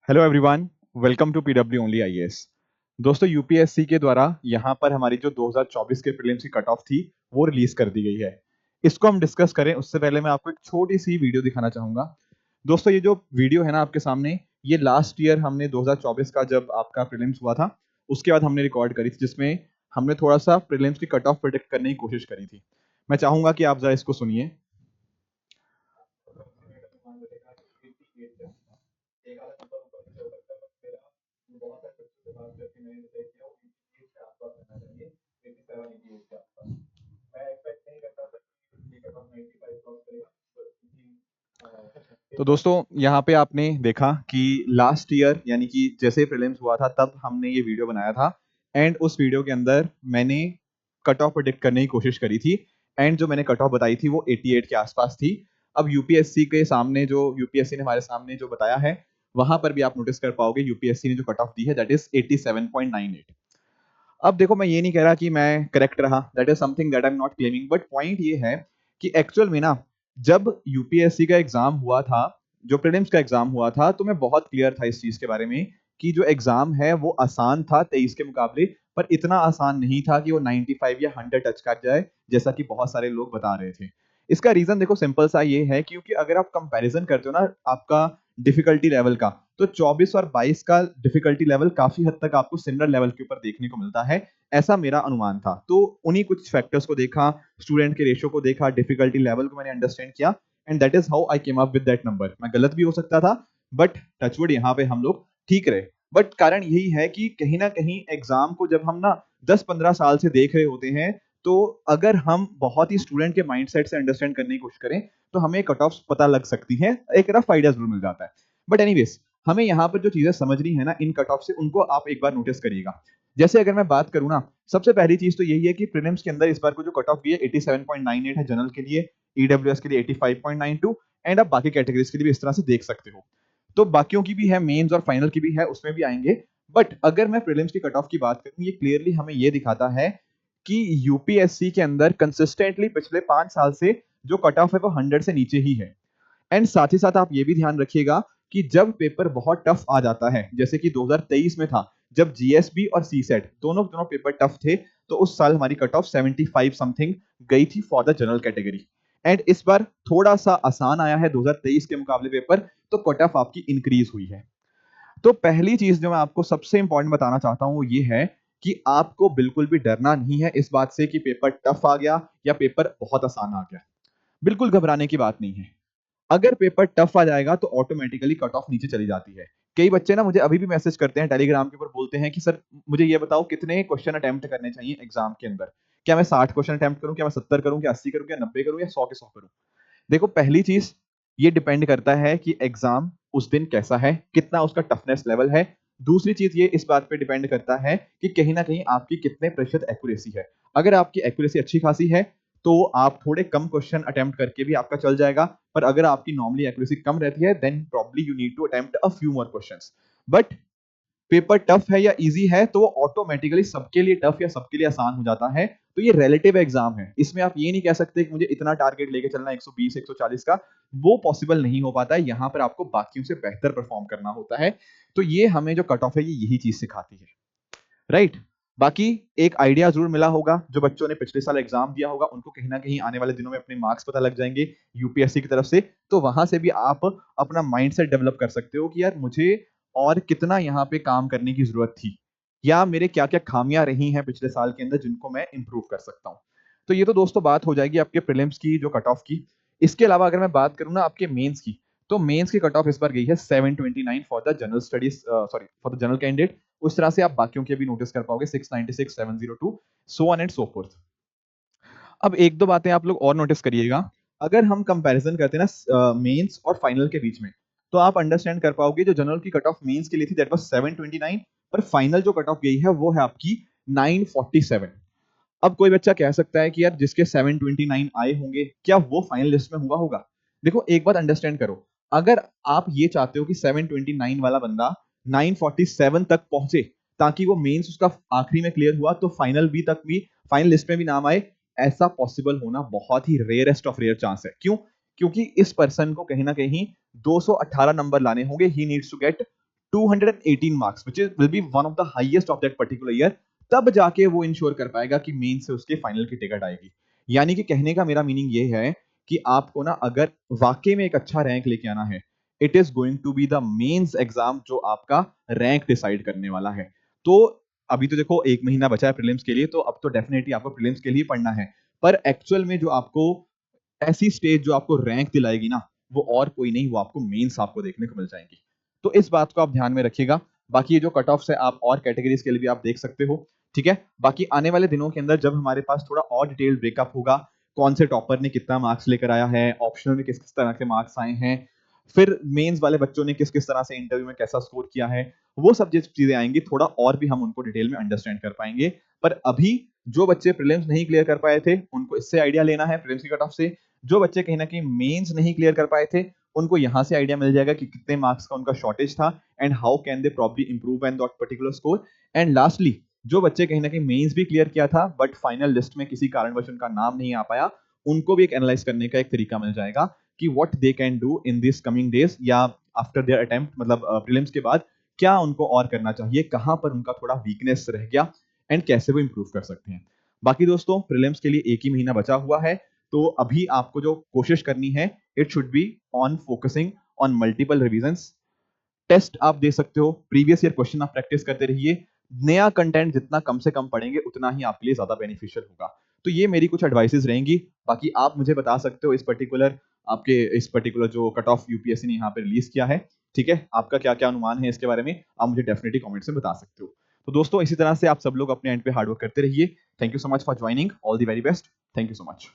Hello everyone, welcome to PW only IAS. दोस्तों, UPSC के द्वारा यहाँ पर हमारी जो 2024 के प्रीलिम्स की कट ऑफ थी वो रिलीज कर दी गई है। इसको हम डिस्कस करें उससे पहले मैं आपको एक छोटी सी वीडियो दिखाना चाहूंगा। दोस्तों, ये जो वीडियो है ना आपके सामने, ये लास्ट ईयर हमने 2024 का जब आपका प्रीलिम्स हुआ था उसके बाद हमने रिकॉर्ड करी थी, जिसमें हमने थोड़ा सा प्रीलिम्स की कट ऑफ प्रिडिक्ट करने की कोशिश करी थी। मैं चाहूंगा कि आप जरा इसको सुनिए। तो दोस्तों, यहाँ पे आपने देखा कि लास्ट ईयर यानी कि जैसे प्रीलिम्स हुआ था तब हमने ये वीडियो बनाया था। एंड उस वीडियो के अंदर मैंने कट ऑफ प्रेडिक्ट करने की कोशिश करी थी। एंड जो मैंने कट ऑफ बताई थी वो 88 के आसपास थी। अब यूपीएससी के सामने जो यूपीएससी ने हमारे सामने जो बताया है, वहां पर भी आप नोटिस कर पाओगे यूपीएससी ने जो कट ऑफ दी है दैट इज 87.98। अब देखो, मैं ये नहीं कह रहा कि मैं करेक्ट रहा, that is something that I am not claiming, but point ये है कि एक्चुअल में ना, जब यूपीएससी का एग्जाम हुआ था, जो प्रीलिम्स का एग्जाम हुआ था, तो मैं बहुत क्लियर था इस चीज के बारे में कि जो एग्जाम है वो आसान था 23 के मुकाबले, पर इतना आसान नहीं था कि वो 95 या 100 टच कर जाए जैसा कि बहुत सारे लोग बता रहे थे। इसका रीजन देखो सिंपल सा ये है, क्योंकि अगर आप कंपैरिजन करते हो ना आपका डिफिकल्टी लेवल का, तो 24 और 22 का डिफिकल्टी लेवल काफी हद तक आपको सिमिलर लेवल के ऊपर देखने को मिलता है। ऐसा मेरा अनुमान था। तो उन्हीं कुछ फैक्टर्स को देखा, स्टूडेंट के रेशियो को देखा, डिफिकल्टी लेवल को मैंने अंडरस्टैंड किया, and that is how I came up with that number. मैं गलत भी हो सकता था, बट टचवुड यहाँ पे हम लोग ठीक रहे। बट कारण यही है कि कहीं ना कहीं एग्जाम को जब हम ना 10-15 साल से देख रहे होते हैं, तो अगर हम बहुत ही स्टूडेंट के माइंडसेट से अंडरस्टैंड करने की कोशिश करें तो हमें कट ऑफ पता लग सकती है, एक रफ आइडिया जरूर मिल जाता है। बट एनीवेज, हमें यहाँ पर जो चीजें समझनी है ना इन कट ऑफ से, उनको आप एक बार नोटिस करिएगा। जैसे अगर मैं बात करूँ ना, सबसे पहली चीज तो यही है कि प्रीलिम्स के अंदर इस बार को जो कट ऑफ भी है 87.98 है जनरल के लिए, ईडब्ल्यूएस के लिए 85.92, एंड आप बाकी कैटेगरीज के लिए भी इस तरह से देख सकते हो। तो बाकियों की भी है, मेंस और फाइनल की भी है, उसमें भी आएंगे। बट अगर मैं प्रीलिम्स की कट ऑफ की बात करूं, ये क्लियरली हमें ये दिखाता है कि यूपीएससी के अंदर कंसिस्टेंटली पिछले 5 साल से जो कट ऑफ है वो 100 से नीचे ही है। एंड साथ ही साथ आप ये भी ध्यान रखिएगा कि जब पेपर बहुत टफ आ जाता है, जैसे कि 2023 में था, जब जीएसबी और सीसेट दोनों दोनों पेपर टफ थे, तो उस साल हमारी कट ऑफ 75 समथिंग गई थी for the general category. And इस बार थोड़ा सा आसान आया है 2023 के मुकाबले पेपर, तो कट ऑफ आपकी इंक्रीज हुई है। तो पहली चीज जो मैं आपको सबसे इंपॉर्टेंट बताना चाहता हूं वो ये है कि आपको बिल्कुल भी डरना नहीं है इस बात से कि पेपर टफ आ गया या पेपर बहुत आसान आ गया। बिल्कुल घबराने की बात नहीं है। अगर पेपर टफ आ जाएगा तो ऑटोमेटिकली कट ऑफ नीचे चली जाती है। कई बच्चे ना मुझे अभी भी मैसेज करते हैं टेलीग्राम के ऊपर, बोलते हैं कि सर मुझे ये बताओ कितने क्वेश्चन अटेम्प्ट करने चाहिए एग्जाम के अंदर। क्या मैं 60 क्वेश्चन अटेम्प्ट करूं, क्या मैं 70 करूं, क्या 80 करूं, क्या 90 करूं, या 100 के 100 करूं? देखो, पहली चीज ये डिपेंड करता है कि एग्जाम उस दिन कैसा है, कितना उसका टफनेस लेवल है। दूसरी चीज ये इस बात पे डिपेंड करता है कि कहीं ना कहीं आपकी कितने प्रतिशत एक्यूरेसी है। अगर आपकी एक्यूरेसी अच्छी खासी है तो आप थोड़े कम क्वेश्चन अटेम्प्ट करके भी आपका चल जाएगा। पर अगर आपकी नॉर्मली एक्यूरेसी कम रहती है then probably you need to attempt a few more questions. But paper tough है या इजी है तो वो ऑटोमेटिकली सबके लिए टफ या सबके लिए आसान हो जाता है। तो ये रिलेटिव एग्जाम है, इसमें आप ये नहीं कह सकते कि मुझे इतना टारगेट लेके चलना 120 140 का, वो पॉसिबल नहीं हो पाता है। यहाँ पर आपको बाकियों से बेहतर परफॉर्म करना होता है। तो ये हमें जो कट ऑफ है ये यही चीज सिखाती है, राइट। बाकी एक आइडिया जरूर मिला होगा, जो बच्चों ने पिछले साल एग्जाम दिया होगा उनको कहीं ना कहीं आने वाले दिनों में अपने मार्क्स पता लग जाएंगे यूपीएससी की तरफ से। तो वहां से भी आप अपना माइंडसेट डेवलप कर सकते हो कि यार मुझे और कितना यहाँ पे काम करने की जरूरत थी, या मेरे क्या क्या खामियां रही हैं पिछले साल के अंदर जिनको मैं इंप्रूव कर सकता हूँ। तो ये तो दोस्तों बात हो जाएगी आपके प्रीलिम्स की जो कट ऑफ की। इसके अलावा अगर मैं बात करूँ ना आपके मेंस की, तो मेंस की कट ऑफ इस बार गई है 729 for the general studies, sorry for the general candidate. उस तरह से आप बाकियों के भी नोटिस कर पाओगे 696 702 so on and so fourth. अब एक दो बातें आप लोग और नोटिस करिएगा। अगर हम कंपैरिजन करते हैं ना मेंस और फाइनल के बीच में, तो आप अंडरस्टैंड कर पाओगे जो जनरल की कट ऑफ मेंस के लिए थी दैट वाज 729, पर फाइनल जो कट ऑफ गई है वो है आपकी 947। अब कोई बच्चा कह सकता है कि यार जिसके 729 आए होंगे क्या वो फाइनल लिस्ट में हुआ होगा? देखो, एक बात अंडरस्टैंड करो। अगर आप ये चाहते हो कि 729 वाला बंदा 947 तक पहुंचे ताकि वो मेंस उसका आखिरी में क्लियर हुआ तो फाइनल बी तक भी, फाइनल लिस्ट में भी नाम आए, ऐसा पॉसिबल होना बहुत ही रेयरेस्ट ऑफ रेयर चांस है। क्यों? क्योंकि इस पर्सन को कहीं ना कहीं 218 नंबर लाने होंगे। He needs to get 218 marks which will be one of the highest of that particular year, तब जाके वो इंश्योर कर पाएगा कि मेन से उसके फाइनल की टिकट आएगी। यानी कि कहने का मेरा मीनिंग ये है कि आपको ना अगर वाकई में एक अच्छा रैंक लेके आना है, it is going to be the mains exam जो आपका रैंक डिसाइड करने वाला है। तो अभी तो देखो 1 महीना बचा है प्रीलिम्स के लिए, तो अब तो डेफिनेटली आपको प्रीलिम्स के लिए पढ़ना है, पर एक्चुअल में जो आपको ऐसी स्टेज जो आपको रैंक दिलाएगी ना, वो और कोई नहीं, वो आपको मेंस आपको देखने को मिल जाएंगी। तो इस बात को आप ध्यान में रखिएगा। बाकी ये जो कट ऑफ्स है आप और कैटेगरीज के लिए भी आप देख सकते हो, ठीक है। बाकी आने वाले दिनों के अंदर जब हमारे पास थोड़ा और डिटेल ब्रेकअप होगा, कौन से टॉपर ने कितना मार्क्स लेकर आया है, ऑप्शनल में किस किस तरह के मार्क्स आए हैं, फिर मेंस वाले बच्चों ने किस किस तरह से इंटरव्यू में कैसा स्कोर किया है, वो सब जिस चीजें आएंगी थोड़ा और भी हम उनको डिटेल में अंडरस्टैंड कर पाएंगे। पर अभी जो बच्चे प्रीलिम्स नहीं क्लियर कर पाए थे उनको इससे आइडिया लेना है, प्रीलिम्स की कट ऑफ से। जो बच्चे कहीं ना कहीं मेंस नहीं क्लियर कर पाए थे उनको यहां से आइडिया मिल जाएगा कि कितने मार्क्स का उनका शॉर्टेज था and how can they probably improve on that particular score. And lastly जो बच्चे कहीं ना कहीं मेंस भी क्लियर किया था बट फाइनल लिस्ट में किसी कारणवश उनका नाम नहीं आ पाया, उनको भी एक एनालाइज करने का एक तरीका मिल जाएगा कि what they can do in this coming days या आफ्टर देयर अटेम्प्ट, मतलब प्रीलिम्स के बाद क्या उनको और करना चाहिए, कहां पर उनका थोड़ा वीकनेस रह गया एंड कैसे वो इंप्रूव कर सकते हैं। बाकी दोस्तों प्रीलिम्स के लिए एक ही महीना बचा हुआ है, तो अभी आपको जो कोशिश करनी है it should be on focusing on multiple revisions. Test आप दे सकते हो, प्रीवियस ईयर क्वेश्चन आप प्रैक्टिस करते रहिए, नया कंटेंट जितना कम से कम पढ़ेंगे उतना ही आपके लिए ज्यादा बेनिफिशियल होगा। तो ये मेरी कुछ एडवाइसेस रहेंगी। बाकी आप मुझे बता सकते हो इस पर्टिकुलर जो कट ऑफ यूपीएससी ने यहाँ पे रिलीज किया है, ठीक है, आपका क्या क्या अनुमान है इसके बारे में, आप मुझे डेफिनेटली कमेंट्स में बता सकते हो। तो दोस्तों इसी तरह से आप सब लोग अपने एंड पे हार्डवर्क करते रहिए। Thank you so much for joining, all the very best, thank you so much.